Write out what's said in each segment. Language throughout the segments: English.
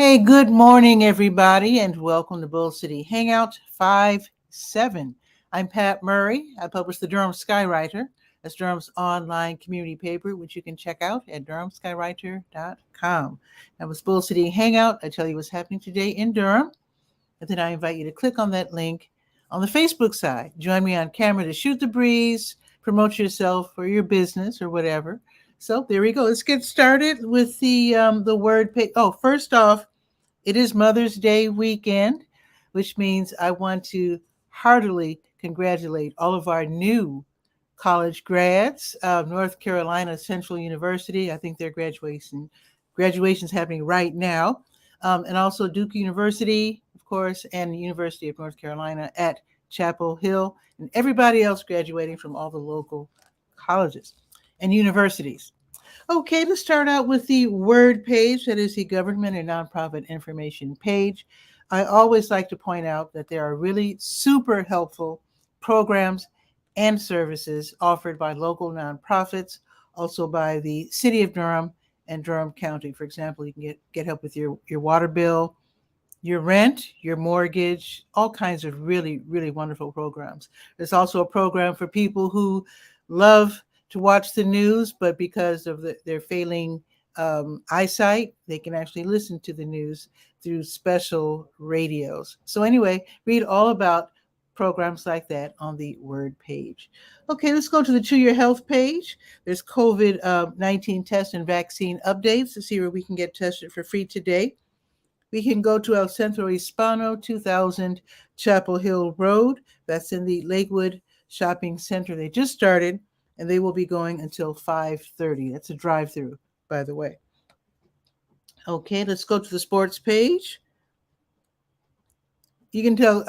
Hey, good morning, everybody, and welcome to Bull City Hangout 5-7. I'm Pat Murray. I publish the Durham Skywriter. That's Durham's online community paper, which you can check out at durhamskywriter.com. That was Bull City Hangout. I tell you what's happening today in Durham, and then I invite you to click on that link on the Facebook side. Join me on camera to shoot the breeze, promote yourself or your business or whatever. So there we go. Let's get started with the word page. Oh, first off, it is Mother's Day weekend, which means I want to heartily congratulate all of our new college grads. North Carolina Central University, I think their graduation's happening right now, and also Duke University, of course, and the University of North Carolina at Chapel Hill, and everybody else graduating from all the local colleges and universities. Okay, let's start out with the word page. That is the government and nonprofit information page. I always like to point out that there are really super helpful programs and services offered by local nonprofits, also by the City of Durham and Durham County. For example, you can get help with your water bill, your rent, your mortgage, all kinds of really, really wonderful programs. There's also a program for people who love to watch the news, but because of their failing eyesight, they can actually listen to the news through special radios. So anyway, read all about programs like that on the word page. Okay, let's go to the To Your Health page. There's COVID-19 test and vaccine updates to see where we can get tested for free today. We can go to El Centro Hispano, 2000 Chapel Hill Road. That's in the Lakewood Shopping Center. They just started, and they will be going until 5:30. That's a drive-through, by the way. Okay, let's go to the sports page. You can tell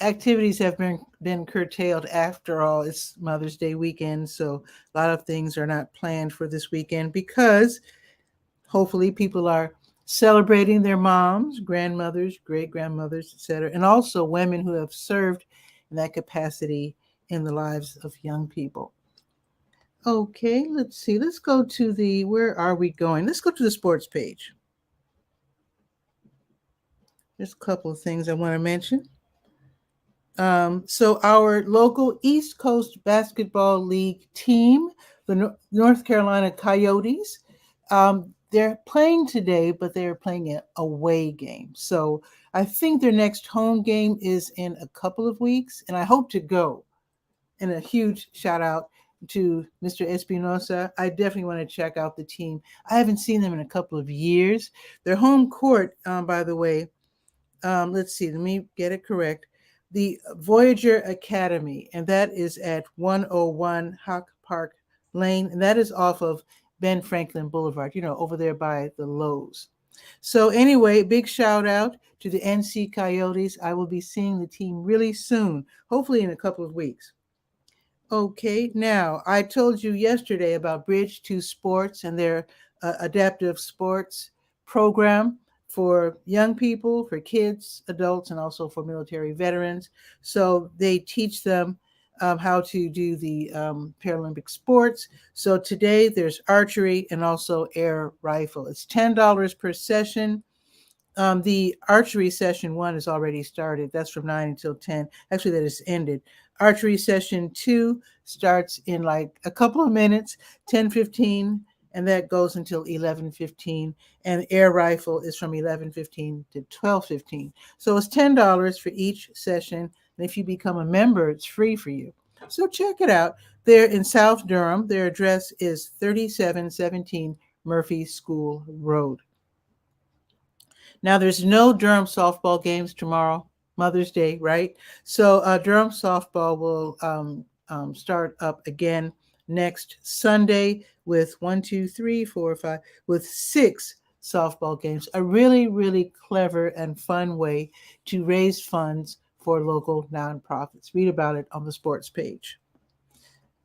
activities have been curtailed. After all, it's Mother's Day weekend, so a lot of things are not planned for this weekend because hopefully people are celebrating their moms, grandmothers, great-grandmothers, etc., and also women who have served in that capacity in the lives of young people. Okay, let's see. Let's go to where are we going? Let's go to the sports page. There's a couple of things I want to mention. So our local East Coast Basketball League team, the North Carolina Coyotes, they're playing today, but they're playing an away game. So I think their next home game is in a couple of weeks, and I hope to go. And a huge shout out to Mr. 𝗕𝗨𝗟𝗟. I definitely want to check out the team. I haven't seen them in a couple of years. Their home court, by the way, let's see, let me get it correct. The Voyager Academy, and that is at 101 Hawk Park Lane, and that is off of Ben Franklin Boulevard, over there by the Lowe's. So anyway, big shout out to the NC Coyotes. I will be seeing the team really soon, hopefully in a couple of weeks. Okay, now I told you yesterday about Bridge to Sports and their adaptive sports program for young people, for kids, adults, and also for military veterans. So they teach them how to do the Paralympic sports. So today there's archery and also air rifle. It's $10 per session. The archery session 1 is already started. That's from 9 until 10. Actually, that is ended. Archery session 2 starts in like a couple of minutes, 10:15, and that goes until 11:15. And air rifle is from 11:15 to 12:15. So it's $10 for each session. And if you become a member, it's free for you. So check it out. They're in South Durham. Their address is 3717 Murphy School Road. Now, there's no Durham softball games tomorrow, Mother's Day, right? So Durham softball will start up again next Sunday with 6 softball games. A really, really clever and fun way to raise funds for local nonprofits. Read about it on the sports page.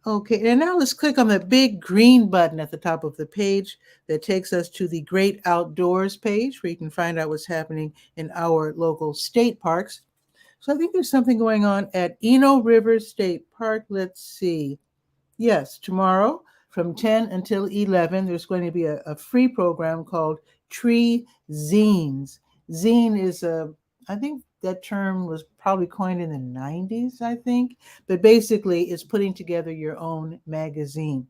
Okay, and now let's click on the big green button at the top of the page that takes us to the Great Outdoors page where you can find out what's happening in our local state parks. So I think there's something going on at Eno River State Park. Let's see. Yes, tomorrow from 10 until 11, there's going to be a free program called Tree Zines. Zine is I think that term was probably coined in the 90s, I think. But basically, it's putting together your own magazine.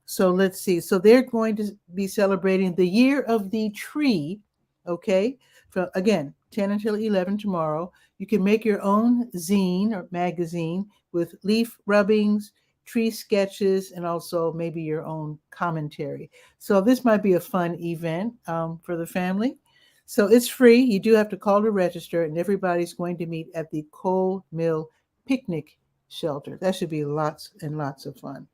So let's see. So they're going to be celebrating the year of the tree. Okay. From again, 10 until 11 tomorrow. You can make your own zine or magazine with leaf rubbings, tree sketches, and also maybe your own commentary. So this might be a fun event for the family. So it's free. You do have to call to register, and everybody's going to meet at the Coal Mill Picnic Shelter. That should be lots and lots of fun.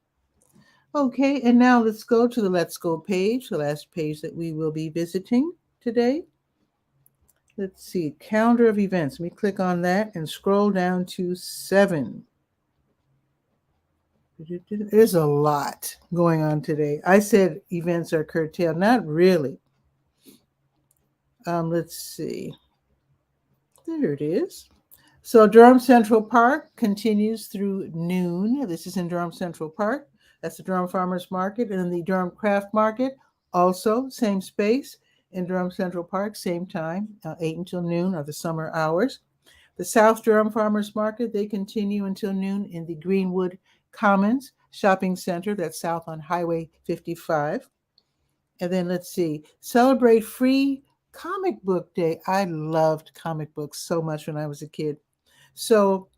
Okay, and now let's go to the Let's Go page, the last page that we will be visiting today. Let's see, calendar of events. Let me click on that and scroll down to 7. There's a lot going on today. I said events are curtailed. Not really. Let's see. There it is. So Durham Central Park continues through noon. This is in Durham Central Park. That's the Durham Farmers Market. And then the Durham Craft Market, also same space in Durham Central Park, same time, 8 until noon are the summer hours. The South Durham Farmers Market, they continue until noon in the Greenwood Commons Shopping Center. That's south on Highway 55. And then let's see, celebrate free comic book day. I loved comic books so much when I was a kid. So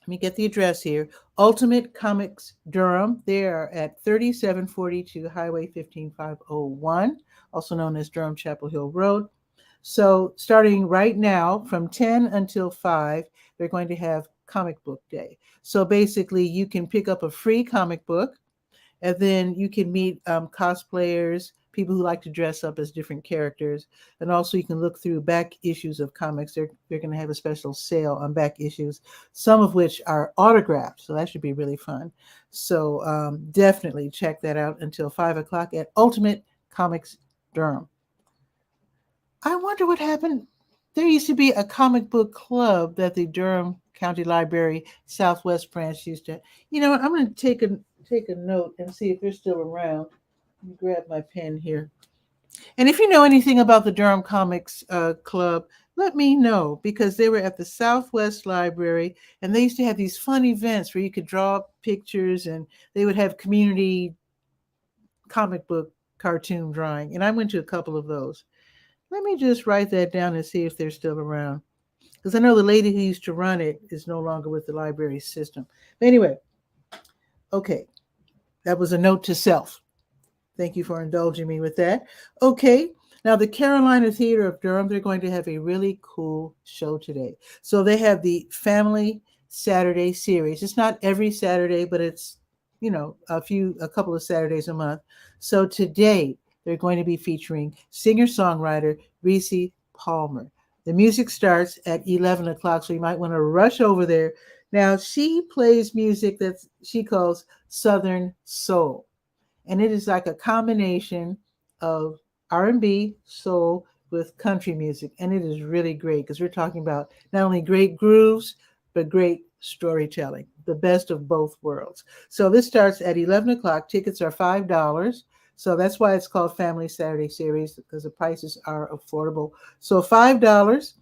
let me get the address here. Ultimate Comics Durham. They are at 3742 Highway 15501, also known as Durham Chapel Hill Road. So starting right now from 10 until 5, they're going to have comic book day. So basically you can pick up a free comic book, and then you can meet cosplayers, people who like to dress up as different characters. And also you can look through back issues of comics. They're going to have a special sale on back issues, some of which are autographed. So that should be really fun. So definitely check that out until 5 o'clock at Ultimate Comics Durham. I wonder what happened. There used to be a comic book club that the Durham County Library Southwest branch used to. You know what? I'm going to take a note and see if they're still around. Let me grab my pen here. And if you know anything about the Durham Comics Club, let me know, because they were at the Southwest Library and they used to have these fun events where you could draw pictures and they would have community comic book cartoon drawing. And I went to a couple of those. Let me just write that down and see if they're still around, because I know the lady who used to run it is no longer with the library system. But anyway, okay, that was a note to self. Thank you for indulging me with that. Okay, now the Carolina Theater of Durham, they're going to have a really cool show today. So they have the Family Saturday series. It's not every Saturday, but it's, you know, a couple of Saturdays a month. So today they're going to be featuring singer-songwriter Reese Palmer. The music starts at 11 o'clock, so you might want to rush over there. Now, she plays music that she calls Southern Soul. And it is like a combination of R&B, soul with country music. And it is really great because we're talking about not only great grooves, but great storytelling, the best of both worlds. So this starts at 11 o'clock. Tickets are $5. So that's why it's called Family Saturday Series, because the prices are affordable. So $5.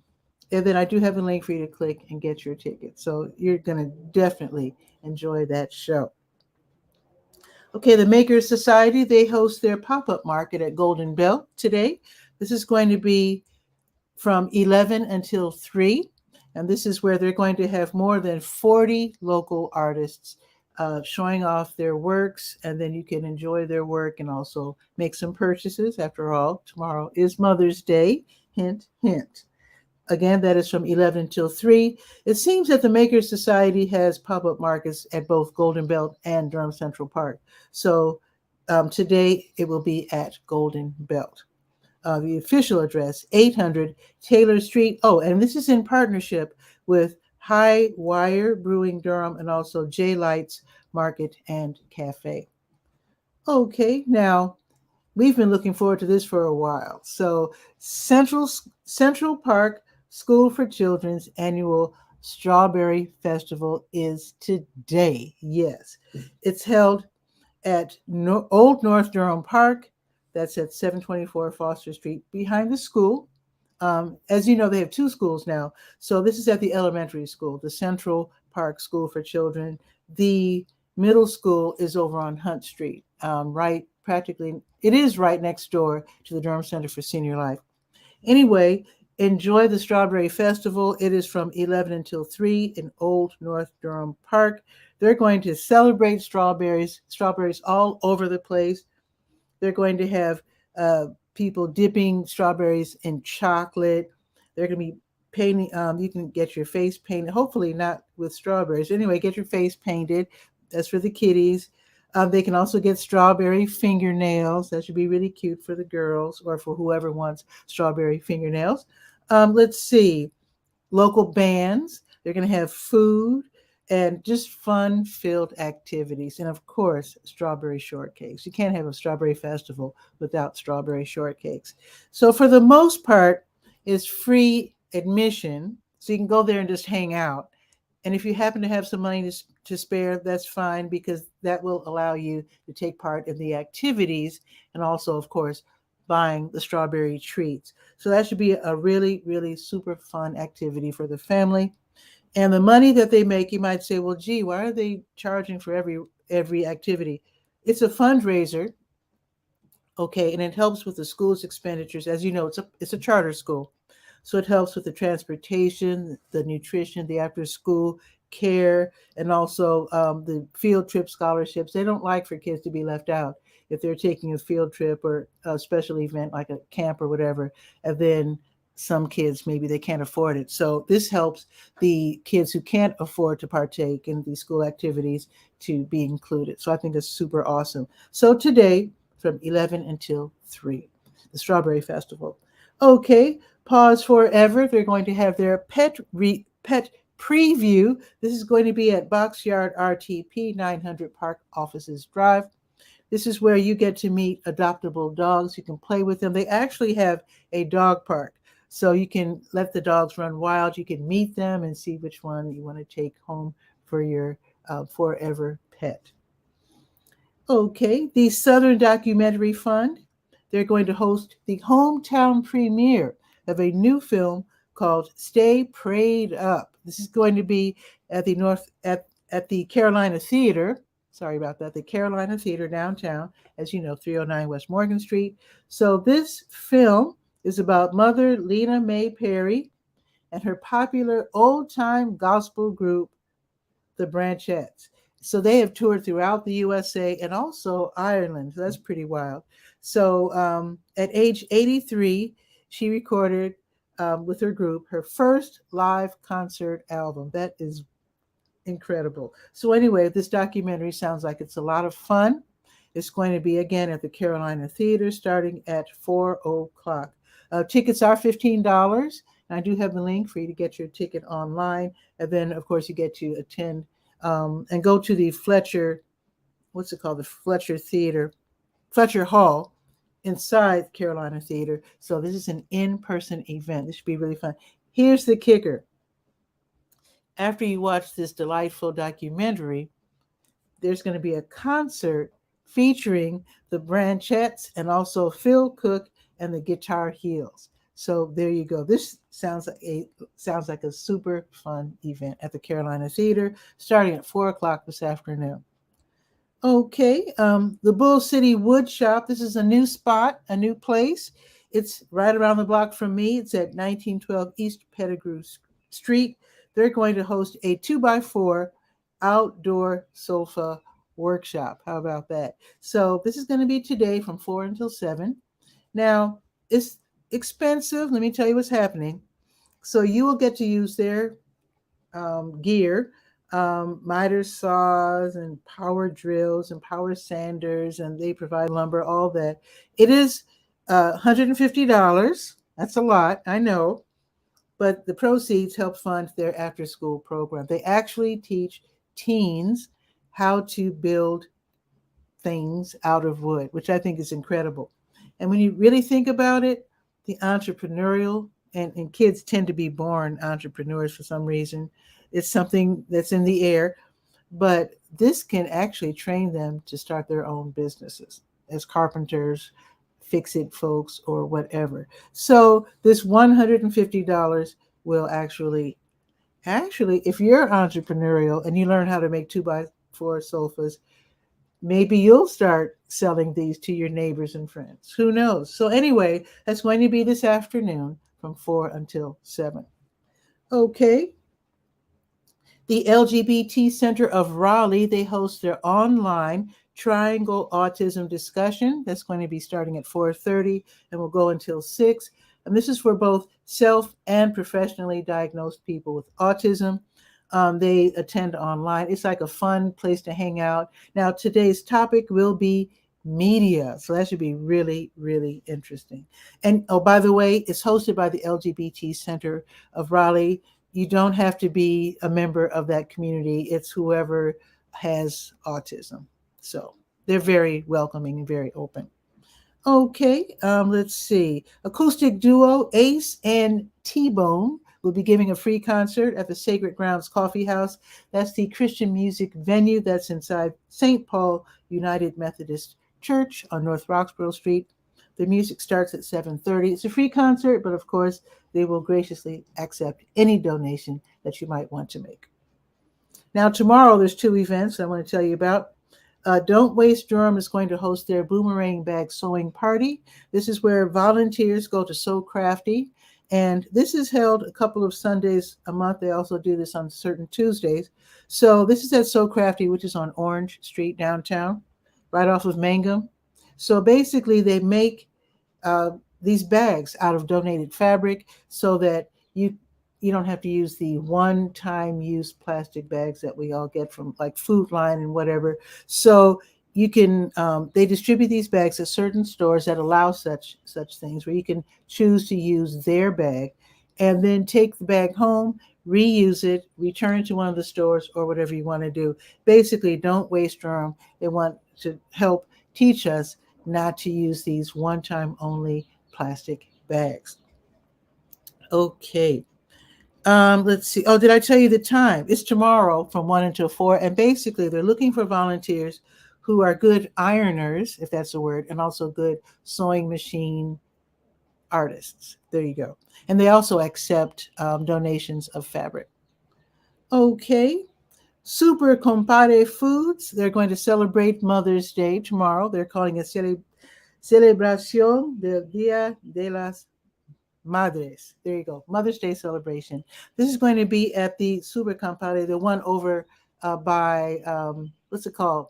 And then I do have a link for you to click and get your ticket. So you're going to definitely enjoy that show. Okay, the Makers Society, they host their pop-up market at Golden Belt today. This is going to be from 11 until 3. And this is where they're going to have more than 40 local artists showing off their works, and then you can enjoy their work and also make some purchases. After all, tomorrow is Mother's Day. Hint, hint. Again, that is from 11 till 3. It seems that the Makers Society has pop-up markets at both Golden Belt and Durham Central Park. So today it will be at Golden Belt. The official address, 800 Taylor Street. Oh, and this is in partnership with High Wire Brewing Durham and also J Lights Market and Cafe. Okay, now we've been looking forward to this for a while. So Central Park School for Children's annual Strawberry Festival is today. Yes, it's held at Old North Durham Park. That's at 724 Foster Street, behind the school, As you know, they have two schools now. So this is at the elementary school, the Central Park School for Children. The middle school is over on Hunt Street, it is right next door to the Durham Center for Senior Life. Anyway, enjoy the Strawberry Festival. It is from 11 until 3 in Old North Durham Park. They're going to celebrate strawberries all over the place. They're going to have people dipping strawberries in chocolate. They're going to be painting. You can get your face painted, hopefully not with strawberries. Anyway, get your face painted. That's for the kiddies. They can also get strawberry fingernails. That should be really cute for the girls or for whoever wants strawberry fingernails. Let's see. Local bands. They're going to have food and just fun-filled activities. And of course, strawberry shortcakes. You can't have a strawberry festival without strawberry shortcakes. So for the most part, it's free admission. So you can go there and just hang out. And if you happen to have some money to spare, that's fine, because that will allow you to take part in the activities and also, of course, buying the strawberry treats. So that should be a really, really super fun activity for the family. And the money that they make, you might say, well, gee, why are they charging for every activity? It's a fundraiser, okay, and it helps with the school's expenditures. As you know, it's a charter school. So it helps with the transportation, the nutrition, the after-school care, and also the field trip scholarships. They don't like for kids to be left out if they're taking a field trip or a special event like a camp or whatever, and then some kids, maybe they can't afford it. So this helps the kids who can't afford to partake in these school activities to be included. So I think that's super awesome. So today, from 11 until 3, the Strawberry Festival. Okay, pause forever. They're going to have their pet preview. This is going to be at Boxyard RTP, 900 Park Offices Drive. This is where you get to meet adoptable dogs. You can play with them. They actually have a dog park. So you can let the dogs run wild. You can meet them and see which one you want to take home for your forever pet. Okay, the Southern Documentary Fund, they're going to host the hometown premiere of a new film called Stay Prayed Up. This is going to be at the Carolina Theater. Sorry about that. The Carolina Theater downtown, as you know, 309 West Morgan Street. So this film is about Mother Lena Mae Perry and her popular old-time gospel group, the Branchettes. So they have toured throughout the USA and also Ireland. So that's pretty wild. So at age 83, she recorded with her group her first live concert album. That is incredible. So anyway, this documentary sounds like it's a lot of fun. It's going to be, again, at the Carolina Theater starting at 4 o'clock. Tickets are $15. And I do have the link for you to get your ticket online. And then, of course, you get to attend and go to the Fletcher Hall inside Carolina Theater. So this is an in-person event. This should be really fun. Here's the kicker. After you watch this delightful documentary, there's going to be a concert featuring the Branchettes and also Phil Cook and the Guitar Heels. So there you go. This sounds like a super fun event at the Carolina Theater starting at 4 o'clock this afternoon. Okay, the Bull City Wood Shop. This is a new spot, a new place. It's right around the block from me. It's at 1912 East Pettigrew Street. They're going to host a 2x4 outdoor sofa workshop. How about that? So this is going to be today from 4 until 7. Now, it's expensive. Let me tell you what's happening. So you will get to use their gear, miter saws and power drills and power sanders, and they provide lumber, all that. It is $150. That's a lot, I know, but the proceeds help fund their after-school program. They actually teach teens how to build things out of wood, which I think is incredible. And when you really think about it, the entrepreneurial, and kids tend to be born entrepreneurs for some reason. It's something that's in the air, but this can actually train them to start their own businesses as carpenters, fix-it folks or whatever. So this $150 will actually, if you're entrepreneurial and you learn how to make 2x4 sofas, maybe you'll start selling these to your neighbors and friends. Who knows? So anyway, that's going to be this afternoon from 4 until 7. Okay. The LGBT Center of Raleigh, they host their online Triangle Autism discussion. That's going to be starting at 4:30 and will go until 6. And this is for both self and professionally diagnosed people with autism. They attend online. It's like a fun place to hang out. Now, today's topic will be media. So that should be really, really interesting. And oh, by the way, it's hosted by the LGBT Center of Raleigh. You don't have to be a member of that community. It's whoever has autism. So they're very welcoming and very open. Okay, let's see. Acoustic duo Ace and T-Bone will be giving a free concert at the Sacred Grounds Coffee House. That's the Christian music venue that's inside St. Paul United Methodist Church on North Roxborough Street. The music starts at 7:30. It's a free concert, but of course, they will graciously accept any donation that you might want to make. Now, tomorrow, there's 2 events I want to tell you about. Don't Waste Durham is going to host their boomerang bag sewing party. This is where volunteers go to sew crafty. And this is held a couple of Sundays a month. They also do this on certain Tuesdays. So this is at Sew Crafty, which is on Orange Street downtown, right off of Mangum. So basically, they make these bags out of donated fabric so that you don't have to use the one-time use plastic bags that we all get from like Food Line and whatever. So you can they distribute these bags at certain stores that allow such things, where you can choose to use their bag and then take the bag home, reuse it, return it to one of the stores or whatever you want to do. Basically, Don't Waste Durham. They want to help teach us not to use these one-time only plastic bags. Okay. Let's see. Oh, did I tell you the time? It's tomorrow from 1 until 4. And basically, they're looking for volunteers who are good ironers, if that's a word, and also good sewing machine artists. There you go. And they also accept donations of fabric. Okay. Super Compadre Foods, they're going to celebrate Mother's Day tomorrow. They're calling it Celebración del Día de las Madres. There you go. Mother's Day celebration. This is going to be at the Super Compadre, the one over by, what's it called?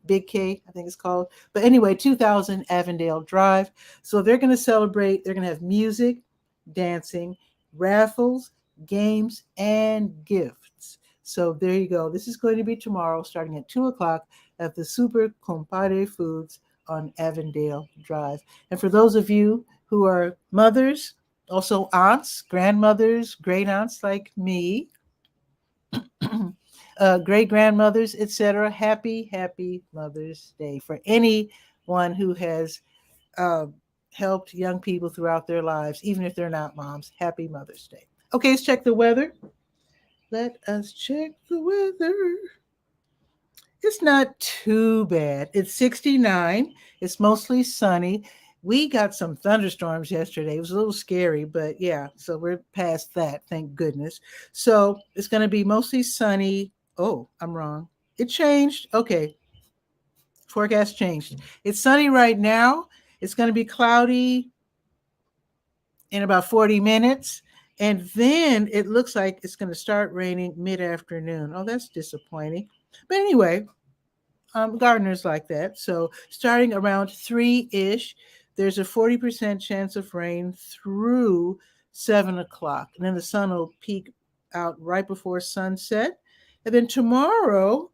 Big K, I think it's called. But anyway, 2000 Avondale Drive. So they're going to celebrate. They're going to have music, dancing, raffles, games, and gifts. So there you go. This is going to be tomorrow starting at 2 o'clock at the Super Compadre Foods on Avondale Drive. And for those of you who are mothers, also aunts, grandmothers, great aunts like me, great grandmothers, etc. Happy Mother's Day for anyone who has helped young people throughout their lives, even if they're not moms. Happy Mother's Day. Okay, let's check the weather. Let us check the weather. It's not too bad. It's 69. It's mostly sunny. We got some thunderstorms yesterday. It was a little scary, but yeah, so we're past that, thank goodness. So it's going to be mostly sunny. Oh, I'm wrong. It changed. Okay. Forecast changed. It's sunny right now. It's going to be cloudy in about 40 minutes. And then it looks like it's going to start raining mid-afternoon. Oh, that's disappointing. But anyway, gardeners like that. So starting around 3-ish, there's a 40% chance of rain through 7 o'clock. And then the sun will peak out right before sunset. And then tomorrow,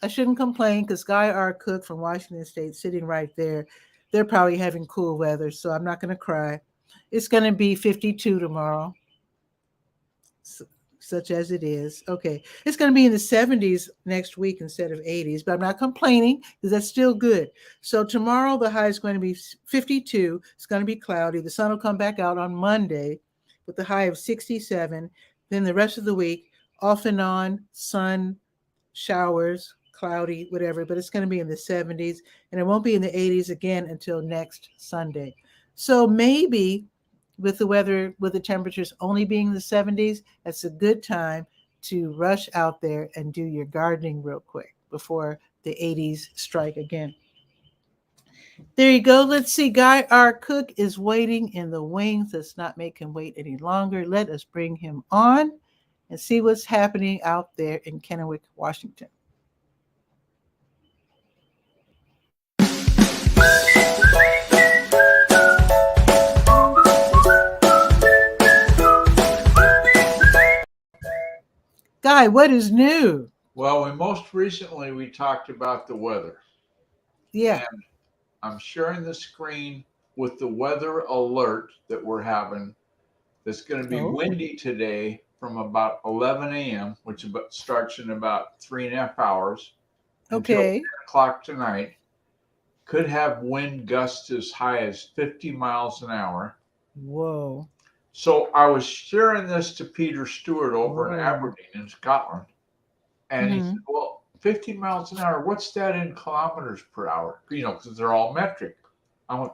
I shouldn't complain because Guy R. Cook from Washington State sitting right there, they're probably having cool weather, so I'm not going to cry. It's going to be 52 tomorrow, such as it is. Okay, it's going to be in the 70s next week instead of 80s, but I'm not complaining because that's still good. So tomorrow the high is going to be 52. It's going to be cloudy. The sun will come back out on Monday with the high of 67. Then the rest of the week, off and on, sun, showers, cloudy, whatever, but it's going to be in the 70s, and it won't be in the 80s again until next Sunday. So maybe with the weather, with the temperatures only being in the 70s, that's a good time to rush out there and do your gardening real quick before the 80s strike again. There you go. Let's see. Guy, our cook, is waiting in the wings. Let's not make him wait any longer. Let us bring him on and see what's happening out there in Kennewick, Washington. Guy, what is new? Well, most recently we talked about the weather. Yeah. And I'm sharing the screen with the weather alert that we're having. That's going to be windy today from about 11 a.m., which starts in about 3.5 hours. Until 10 o'clock tonight. Could have wind gusts as high as 50 miles an hour. Whoa. So I was sharing this to Peter Stewart over in Aberdeen in Scotland. And he said, well, 50 miles an hour, what's that in kilometers per hour? You know, because they're all metric. I went,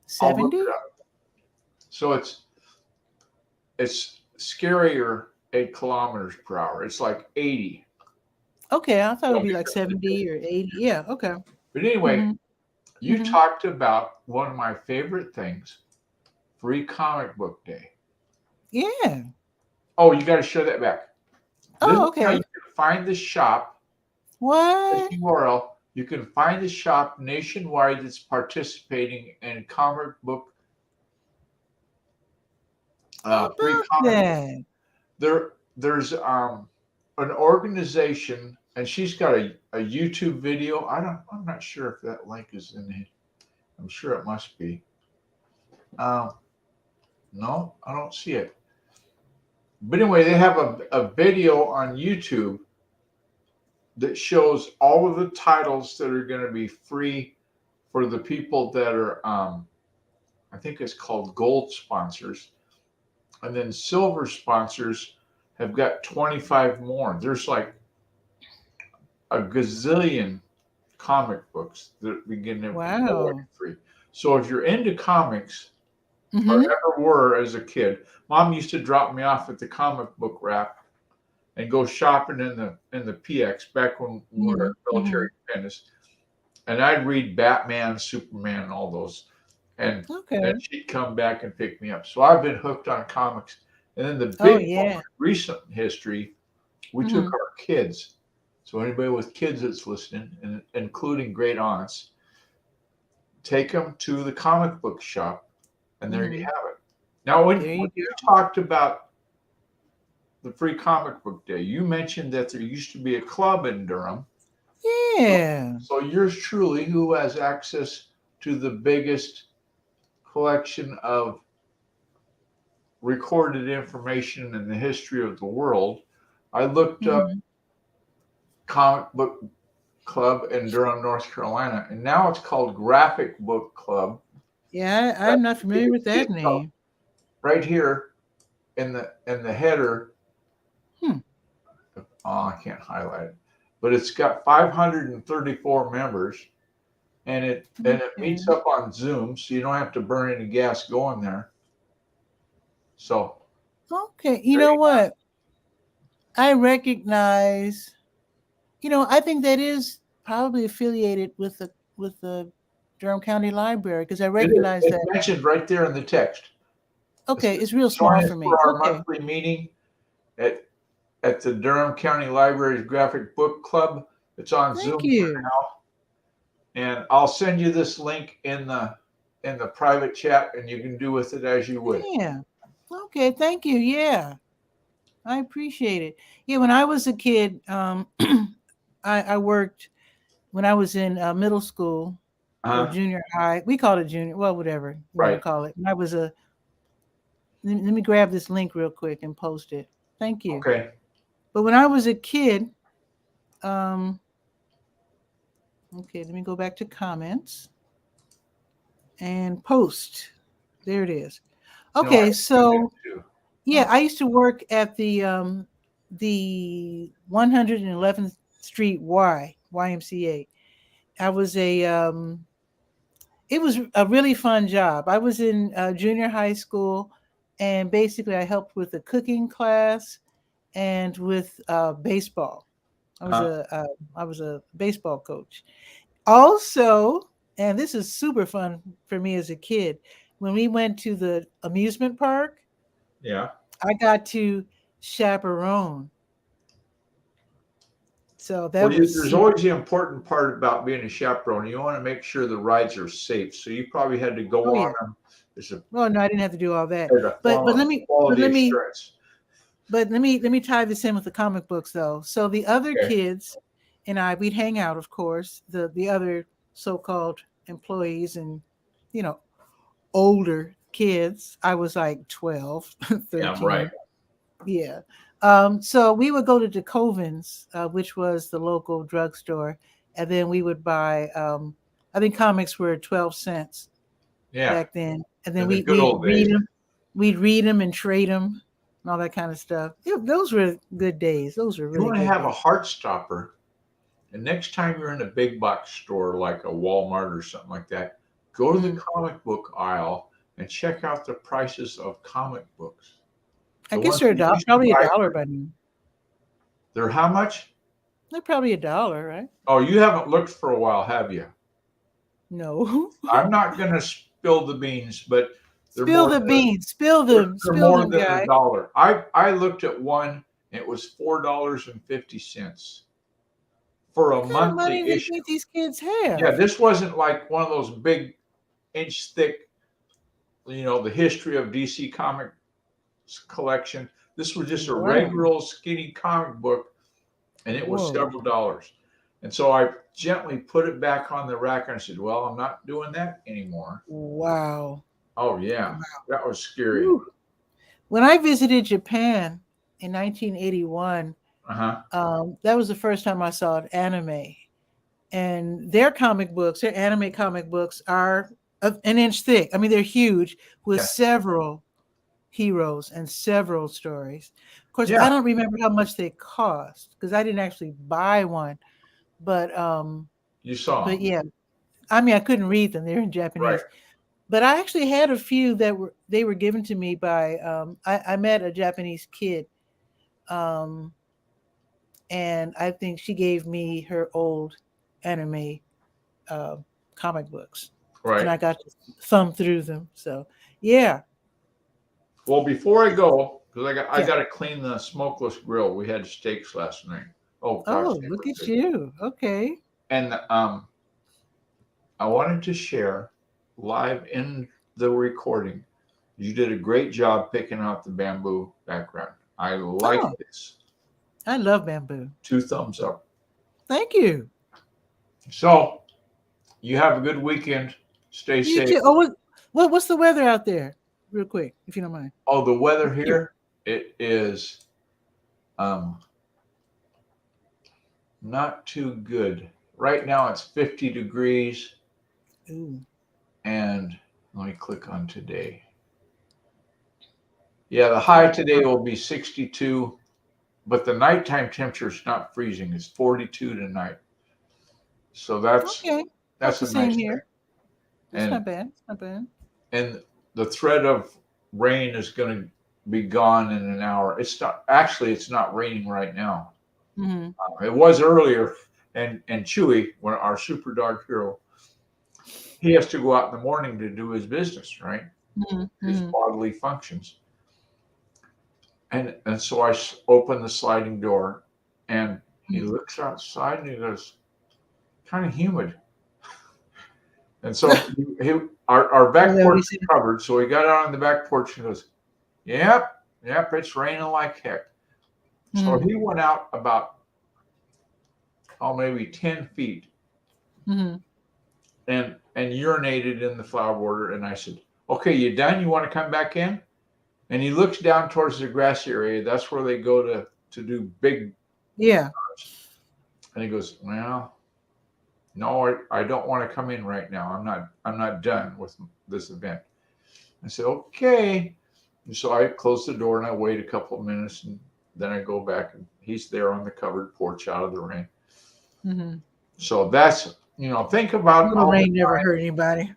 70? So it's scarier 8 kilometers per hour. It's like 80. Okay, I thought it would be like 70 or 80. Yeah, okay. But anyway, you talked about one of my favorite things, Free Comic Book Day. Yeah. Oh, you got to show that back. Oh, okay. You can find the shop. What? The URL. You can find the shop nationwide that's participating in comic book free comic book. There's an organization, and she's got a YouTube video. I'm not sure if that link is in it. I'm sure it must be. No, I don't see it. But anyway, they have a video on YouTube that shows all of the titles that are going to be free for the people that are, I think it's called gold sponsors. And then silver sponsors have got 25 more. There's like a gazillion comic books that begin to free. So if you're into comics, or ever were as a kid, Mom used to drop me off at the comic book rack and go shopping in the PX back when we were at military independence. And I'd read Batman, Superman, all those. And then she'd come back and pick me up. So I've been hooked on comics. And then the big recent history, we took our kids. So anybody with kids that's listening, and including great aunts, take them to the comic book shop. And there you have it. Now, when you talked about the Free Comic Book Day, you mentioned that there used to be a club in Durham. Yeah. So yours truly, who has access to the biggest collection of recorded information in the history of the world, I looked up Comic Book Club in Durham, North Carolina, and now it's called Graphic Book Club. Yeah, I'm not familiar with that name. Right here in the header. Oh, I can't highlight it, but it's got 534 members, and it meets up on Zoom, so you don't have to burn any gas going there. So. Okay, you know what? I recognize. I think that is probably affiliated with the Durham County Library, because I recognize that. It's mentioned right there in the text. Okay, it's real small for me. For our monthly meeting at the Durham County Library's Graphic Book Club. It's on Zoom now. And I'll send you this link in the private chat, and you can do with it as you wish. Yeah. Okay, thank you. Yeah. I appreciate it. Yeah, when I was a kid, I worked when I was in middle school or junior high. We called it junior, well, whatever you want to call it. And I was let me grab this link real quick and post it. Thank you. Okay. But when I was a kid, okay, let me go back to comments and post. There it is. Okay, yeah, I used to work at the 111th Street Y YMCA. I was it was a really fun job. I was in junior high school, and basically I helped with a cooking class and with baseball. I was Uh, a baseball coach. Also, and this is super fun for me as a kid, when we went to the amusement park, yeah. I got to chaperone. So that Well, was there's super. always the important part about being a chaperone. You want to make sure the rides are safe. So you probably had to go Oh on yeah. them. Well, no, I didn't have to do all that. As a But form but of let me but quality let me assurance. let me tie this in with the comic books though. So the other Okay. kids and we'd hang out, of course, the other so-called employees and you know, older kids. I was like 12, Yeah, right. 13. Yeah. So we would go to DeCoven's, which was the local drugstore, and then we would buy I think comics were 12 cents Yeah. back then. And then In the we good we'd old days. read them. We'd read them and trade them and all that kind of stuff. Yeah, those were good days. Those were You really want to good have a days. heart stopper. And next time you're in a big box store like a Walmart or something like that, go to the Mhm. comic book aisle and check out the prices of comic books. I The guess ones they're you used to probably a buy, dollar by now. they're how much? They're probably a dollar, right? Oh, you haven't looked for a while, have you? No. I'm not going to spill the beans, but they're Spill more the than beans. Spill they're, them. they're Spill more them, than a guy. dollar. I looked at one. It was $4.50 for a What kind of monthly money do you issue. think these kids Yeah, have? this wasn't like one of those big inch thick, the history of DC Comics collection. This was just a regular Wow. old skinny comic book, and it was Whoa. several dollars. And so I gently put it back on the rack and I said, well, I'm not doing that anymore. Wow. Oh, yeah, that was scary. Whew. When I visited Japan in 1981, Uh huh. that was the first time I saw an anime. And their anime comic books are an inch thick. I mean, they're huge with Yeah. several heroes and several stories. Of course, Yeah. I don't remember how much they cost because I didn't actually buy one. But You saw but them. yeah, I mean, I couldn't read them; they're in Right. Japanese. But I actually had a few that were given to me by I met a Japanese kid, um, and I think she gave me her old anime uh, comic books, and Right. I got to thumb through them. So yeah, Well, before I go, because I yeah. got to clean the smokeless grill. We had steaks last night. Oh gosh, Oh, they look were at good. you. Okay. And I wanted to share live in the recording. You did a great job picking out the bamboo background. I like Oh, this. I love bamboo. 2 thumbs up. Thank you. So you have a good weekend. Stay You safe. too. Oh, what's the weather out there? Real quick, if you don't mind. Oh, the weather I'm curious. here, it is um, not too good. Right now it's 50 degrees, Ooh. and let me click on today. Yeah, the Oh, high today will be 62, but the nighttime temperature is not freezing. It's 42 tonight. So okay. About that's the a nice same thing. here. It's And not bad. It's not bad. and the threat of rain is going to be gone in an hour. It's not raining right now. Mm-hmm. It was earlier, and Chewy, when our super dog hero, he has to go out in the morning to do his business, right? Mm-hmm. His Mm-hmm. bodily functions. And so I open the sliding door, and he Mm-hmm. looks outside and he goes, kind of humid. And so our Is back that what porch he is said? covered. So he got out on the back porch and goes, yep, it's raining like heck. So Mm-hmm. he went out about, maybe 10 feet Mm-hmm. and urinated in the flower border. And I said, okay, you done? You want to come back in? And he looks down towards the grassy area. That's where they go to do big. Yeah. And he goes, well, no, I don't want to come in right now. I'm not done with this event. I said, okay. And so I close the door and I wait a couple of minutes and then I go back and he's there on the covered porch out of the rain. Mm-hmm. So that's, think about Little rain never hurt anybody.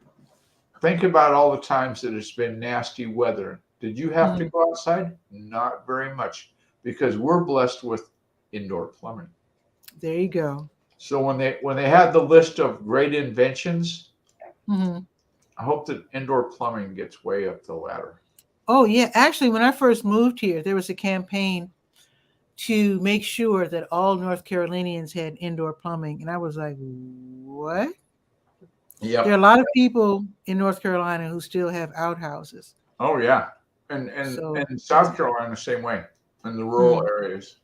think about all the times that it's been nasty weather. Did you have to go outside? Not very much, because we're blessed with indoor plumbing. There you go. So when they had the list of great inventions, Mm-hmm. I hope that indoor plumbing gets way up the ladder. Oh yeah, actually, when I first moved here, there was a campaign to make sure that all North Carolinians had indoor plumbing, and I was like, what? Yeah. There are a lot of people in North Carolina who still have outhouses. Oh yeah, and So South Carolina the same way, in the rural areas.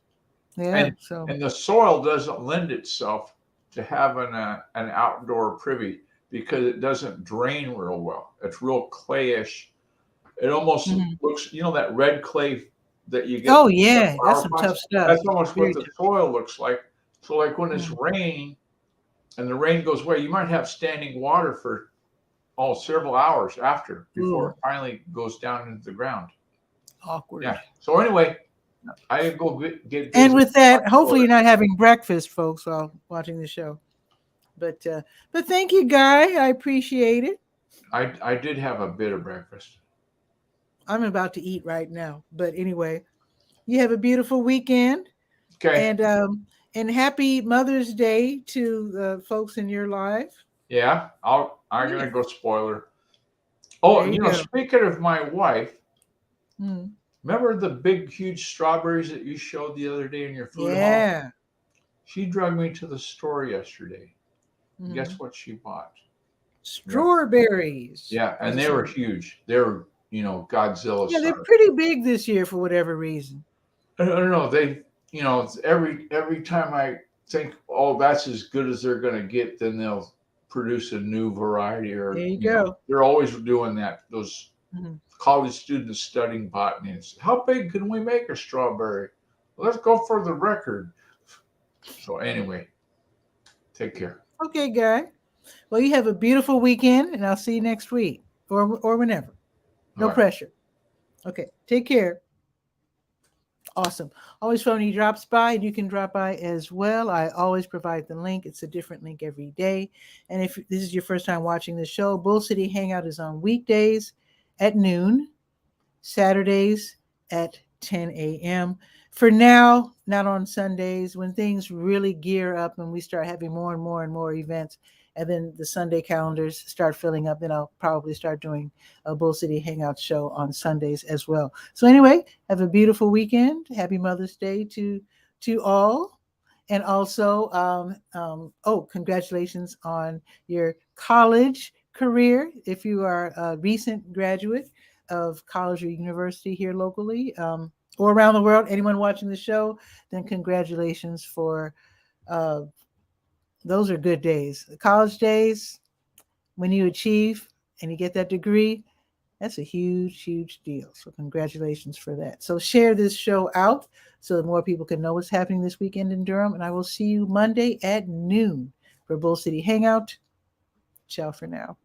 yeah. So And the soil doesn't lend itself to having an outdoor privy because it doesn't drain real well. It's real clayish. It almost looks, that red clay that you get. Oh yeah, that's some tough stuff. That's almost Very what the tough. soil looks like. So like when it's raining and the rain goes away, you might have standing water for several hours after before it finally goes down into the ground. Awkward. Yeah. So anyway, I go get and with that, hopefully you're not having breakfast, folks, while watching the show. But thank you, Guy. I appreciate it. I did have a bit of breakfast. I'm about to eat right now. But anyway, you have a beautiful weekend. Okay. And happy Mother's Day to the folks in your life. Yeah, I'm gonna go spoiler. Oh, speaking of my wife, remember the big, huge strawberries that you showed the other day in your food hall? Yeah. She dragged me to the store yesterday. Guess what she bought? Strawberries. Yeah, and they were huge. They were, Godzilla. Yeah, they're pretty big this year for whatever reason. I don't know. They, every time I think, oh, that's as good as they're going to get, then they'll produce a new variety. Or there you go. They're always doing that. Those college students studying botany. How big can we make a strawberry? Let's go for the record. So anyway, take care. Okay, Guy. Well, you have a beautiful weekend, and I'll see you next week or whenever. No pressure. Okay, take care. Awesome. Always fun when he drops by, and you can drop by as well. I always provide the link. It's a different link every day. And if this is your first time watching the show, Bull City Hangout is on weekdays at noon, Saturdays at 10 a.m. For now, not on Sundays. When things really gear up and we start having more and more and more events, and then the Sunday calendars start filling up, then I'll probably start doing a Bull City Hangout show on Sundays as well. So anyway, have a beautiful weekend. Happy Mother's Day to all. And also, congratulations on your college career. If you are a recent graduate of college or university here locally or around the world, anyone watching the show, then congratulations for those are good days. The college days, when you achieve and you get that degree, that's a huge, huge deal. So congratulations for that. So share this show out so that more people can know what's happening this weekend in Durham. And I will see you Monday at noon for Bull City Hangout. Ciao for now.